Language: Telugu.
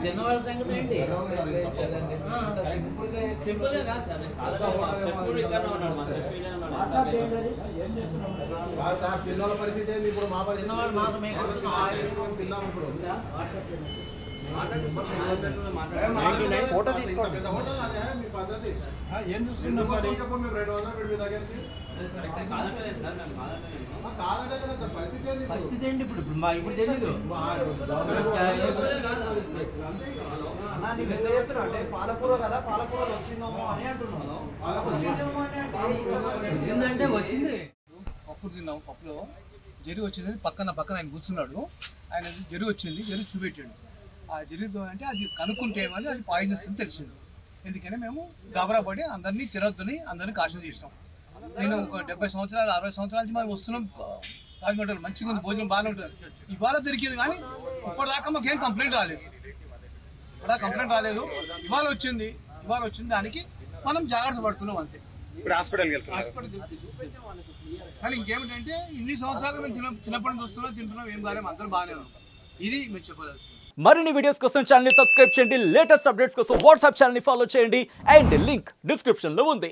జనవరి సంగతి ఏంటి సింపుల్ గా కాదు సార్ పిల్లల పరిస్థితి ఏంది ఇప్పుడు మా పరిస్థితి ఫోటో తీసుకోండి మీ పద్ధతి ఏం చూస్తున్నాం పరిస్థితి ఏంటి ఇప్పుడు ఇప్పుడు తెలీదు అంటే పాలకూర కదా పాలకూర వచ్చిందేమో అని అంటున్నాను వచ్చిందంటే వచ్చింది పప్పు తిన్నాం పప్పులో జరి వచ్చింది పక్కన ఆయన కూర్చున్నాడు ఆయన జరి వచ్చింది జరి చూపెట్టాడు ఆ జరితో అంటే అది కనుక్కుంటే అని అది పాయిజన్స్ అని తెలిసింది ఎందుకని మేము గాబరా పడి అందరినీ తిరగద్దని అందరినీ కాషన్ చేసినాం నేను ఒక 70 సంవత్సరాలు 60 సంవత్సరాల నుంచి మనం వస్తున్నాం రాజమండ్రి మంచిగా ఉంది భోజనం బాగానే ఉంటుంది ఇవాళ దొరికింది కానీ ఇప్పటిదాకా మాకేం కంప్లైంట్ రాలేదు ఇవాళ వచ్చింది దానికి మనం జాగ్రత్త పడుతున్నాం అంతే హాస్పిటల్కి కానీ ఇంకేమిటంటే ఇన్ని సంవత్సరాలు మేము చిన్నప్పటి నుంచి వస్తున్నాం తింటున్నాం ఏం కాలేము అందరూ బాగానే ఉన్నాం ఇది మేము చెప్పదలుచుకున్నాం మరిన్ని వీడియోస్ కోసం ఛానల్ ని సబ్స్క్రైబ్ చేయండి లేటెస్ట్ అప్డేట్స్ కోసం వాట్సాప్ ఛానల్ ని ఫాలో చేయండి అండ్ లింక్ డిస్క్రిప్షన్ లో ఉంది